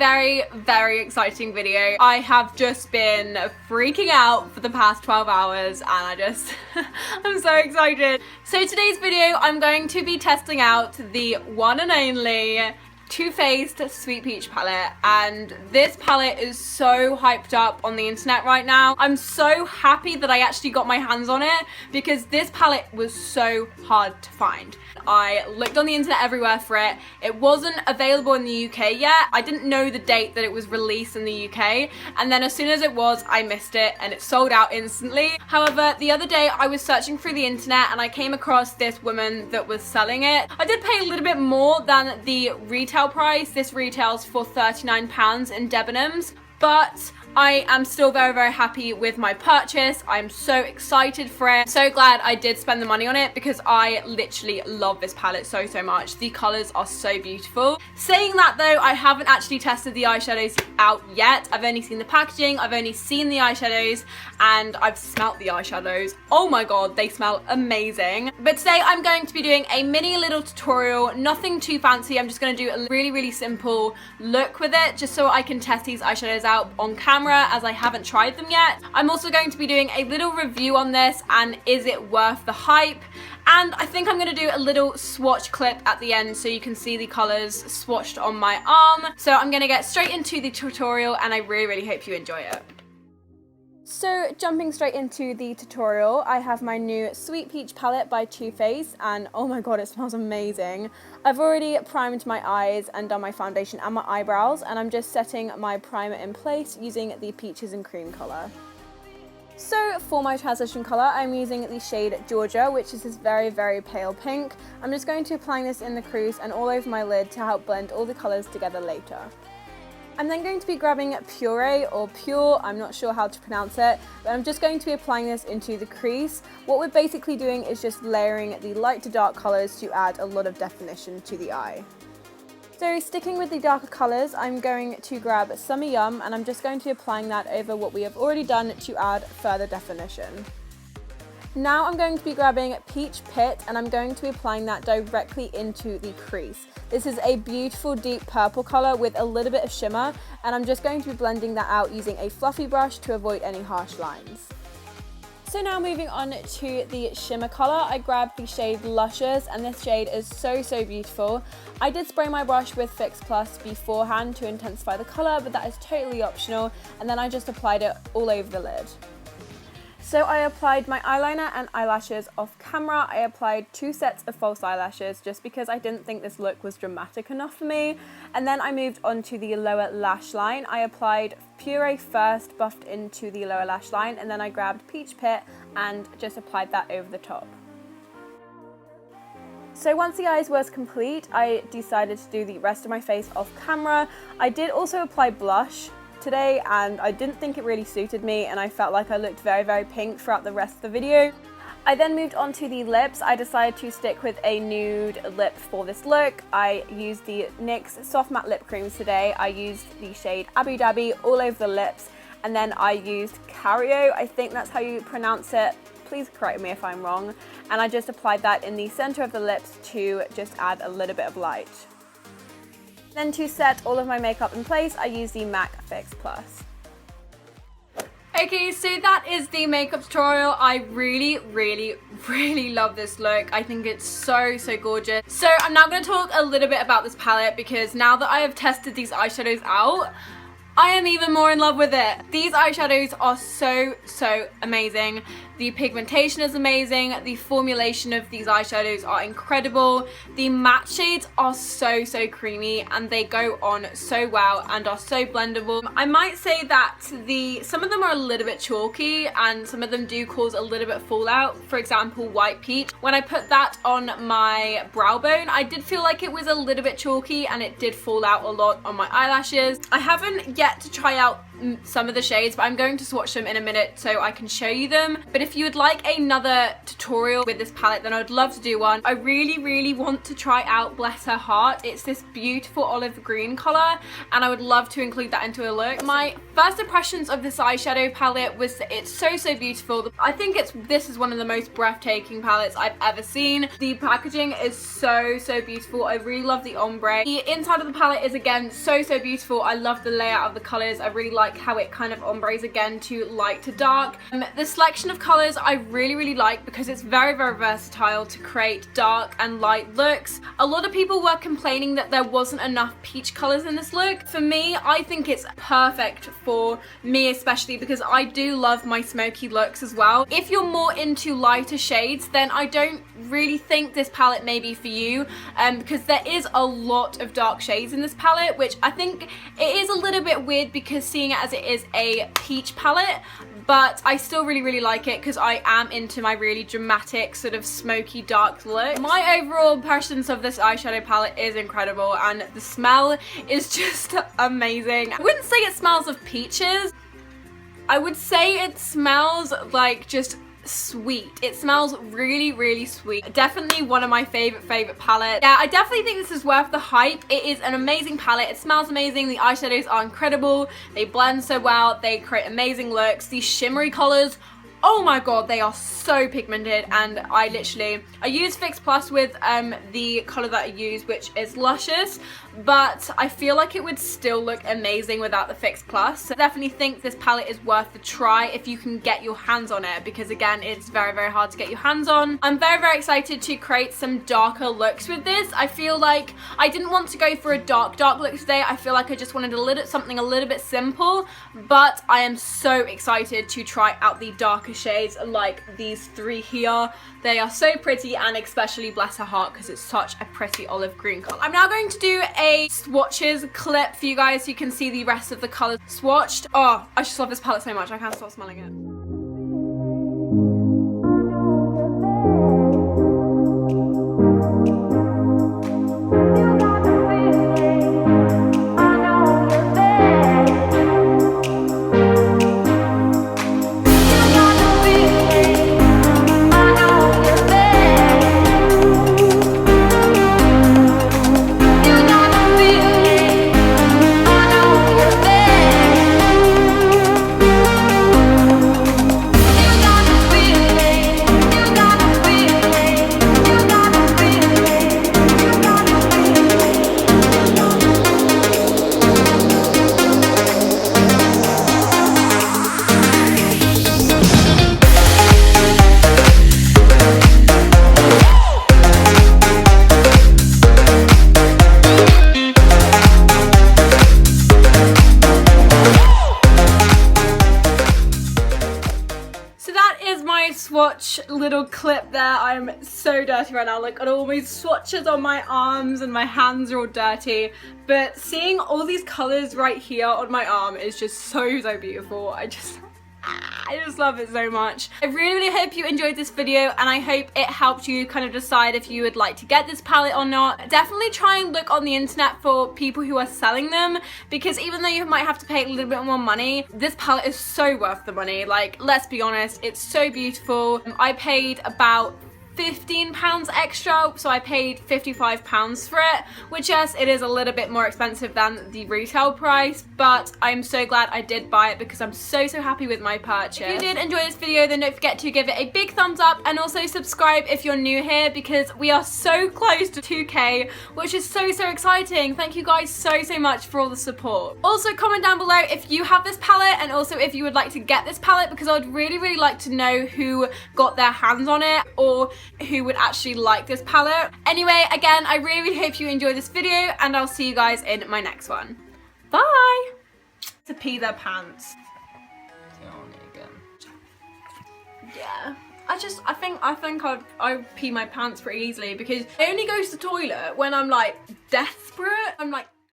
very, very exciting video. I have just been freaking out for the past 12 hours and I'm so excited. So today's video, I'm going to be testing out the one and only Too Faced Sweet Peach palette, and this palette is so hyped up on the internet right now. I'm so happy that I actually got my hands on it because this palette was so hard to find. I looked on the internet everywhere for it. It wasn't available in the UK yet. I didn't know the date that it was released in the UK, and then as soon as it was, I missed it and it sold out instantly. However, the other day I was searching through the internet and I came across this woman that was selling it. I did pay a little bit more than the retail price. This retails for £39 in Debenhams, but I am still very, very happy with my purchase. I'm so excited for it. So glad I did spend the money on it because I literally love this palette so much. The colors are so beautiful. Saying that though, I haven't actually tested the eyeshadows out yet. I've only seen the packaging, I've only seen the eyeshadows, and I've smelt the eyeshadows. Oh my god, they smell amazing. But today I'm going to be doing a mini little tutorial, nothing too fancy. I'm just going to do a really, really simple look with it just so I can test these eyeshadows out on camera, as I haven't tried them yet. I'm also going to be doing a little review on this and is it worth the hype, and I think I'm going to do a little swatch clip at the end so you can see the colours swatched on my arm. So I'm going to get straight into the tutorial and I really, really hope you enjoy it. So jumping straight into the tutorial, I have my new Sweet Peach palette by Too Faced, and oh my god, it smells amazing. I've already primed my eyes and done my foundation and my eyebrows, and I'm just setting my primer in place using the Peaches and Cream colour. So for my transition colour, I'm using the shade Georgia, which is this very, very pale pink. I'm just going to apply this in the crease and all over my lid to help blend all the colours together later. I'm then going to be grabbing Puree or Pure, I'm not sure how to pronounce it, but I'm just going to be applying this into the crease. What we're basically doing is just layering the light to dark colours to add a lot of definition to the eye. So sticking with the darker colours, I'm going to grab Summer Yum and I'm just going to be applying that over what we have already done to add further definition. Now I'm going to be grabbing Peach Pit and I'm going to be applying that directly into the crease. This is a beautiful deep purple colour with a little bit of shimmer, and I'm just going to be blending that out using a fluffy brush to avoid any harsh lines. So now moving on to the shimmer colour, I grabbed the shade Luscious, and this shade is so beautiful. I did spray my brush with Fix Plus beforehand to intensify the colour, but that is totally optional, and then I just applied it all over the lid. So I applied my eyeliner and eyelashes off camera. I applied 2 sets of false eyelashes just because I didn't think this look was dramatic enough for me. And then I moved on to the lower lash line. I applied Puree first, buffed into the lower lash line, and then I grabbed Peach Pit and just applied that over the top. So once the eyes was complete, I decided to do the rest of my face off camera. I did also apply blush today and I didn't think it really suited me, and I felt like I looked very, very pink throughout the rest of the video. I then moved on to the lips. I decided to stick with a nude lip for this look. I used the NYX Soft Matte Lip Creams today. I used the shade Abu Dhabi all over the lips, and then I used Cairo, I think that's how you pronounce it. Please correct me if I'm wrong. And I just applied that in the center of the lips to just add a little bit of light. Then to set all of my makeup in place, I use the MAC Fix Plus. Okay, so that is the makeup tutorial. I really, really, really love this look. I think it's so gorgeous. So I'm now going to talk a little bit about this palette because now that I have tested these eyeshadows out, I am even more in love with it. These eyeshadows are so amazing. The pigmentation is amazing. The formulation of these eyeshadows are incredible. The matte shades are so creamy and they go on so well and are so blendable. I might say that some of them are a little bit chalky and some of them do cause a little bit of fallout. For example, White Peach. When I put that on my brow bone, I did feel like it was a little bit chalky and it did fall out a lot on my eyelashes. I haven't yet to try out some of the shades, but I'm going to swatch them in a minute so I can show you them. But if you would like another tutorial with this palette, then I would love to do one. I really want to try out Bless Her Heart. It's this beautiful olive green color, and I would love to include that into a look. My first impressions of this eyeshadow palette was that it's so beautiful. I think this is one of the most breathtaking palettes I've ever seen. The packaging is so beautiful. I really love the ombre. The inside of the palette is again so beautiful. I love the layout of the colors. I really like how it kind of ombres again to light to dark. The selection of colors I really like because it's very versatile to create dark and light looks. A lot of people were complaining that there wasn't enough peach colors in this look. For me, I think it's perfect for me, especially because I do love my smoky looks as well. If you're more into lighter shades, then I don't really think this palette may be for you, because there is a lot of dark shades in this palette, which I think it is a little bit weird because seeing it as it is a peach palette, but I still really like it because I am into my really dramatic sort of smoky dark look. My overall impressions of this eyeshadow palette is incredible, and the smell is just amazing. I wouldn't say it smells of peaches. I would say it smells like just sweet. It smells really sweet. Definitely one of my favorite palettes. Yeah, I definitely think this is worth the hype. It is an amazing palette. It smells amazing. The eyeshadows are incredible. They blend so well. They create amazing looks. These shimmery colors, oh my god, they are so pigmented, and I use Fix Plus with the color that I use, which is Luscious, but I feel like it would still look amazing without the Fix Plus. So I definitely think this palette is worth the try if you can get your hands on it, because again, it's very hard to get your hands on. I'm very excited to create some darker looks with this. I feel like I didn't want to go for a dark look today. I feel like I just wanted something a little bit simple, but I am so excited to try out the darker shades like these three here. They are so pretty, and especially Bless Her Heart because it's such a pretty olive green color. I'm now going to do a swatches clip for you guys so you can see the rest of the colors swatched. Oh, I just love this palette so much. I can't stop smelling it. Swatch little clip there. I'm so dirty right now. Like, got all these swatches on my arms and my hands are all dirty, but seeing all these colors right here on my arm is just so beautiful. I just love it so much. I really hope you enjoyed this video, and I hope it helped you kind of decide if you would like to get this palette or not. Definitely try and look on the internet for people who are selling them, because even though you might have to pay a little bit more money, this palette is so worth the money. Like, let's be honest, it's so beautiful. I paid about £15 extra, so I paid £55 for it, which, yes, it is a little bit more expensive than the retail price, but I'm so glad I did buy it because I'm so happy with my purchase. If you did enjoy this video, then don't forget to give it a big thumbs up, and also subscribe if you're new here, because we are so close to 2K, which is so exciting. Thank you guys so much for all the support. Also, comment down below if you have this palette, and also if you would like to get this palette, because I would really like to know who got their hands on it, or who would actually like this palette. Anyway, again, I really hope you enjoyed this video, and I'll see you guys in my next one. Bye! To pee their pants. Yeah. I think I'd pee my pants pretty easily, because I only go to the toilet when I'm like desperate. I'm like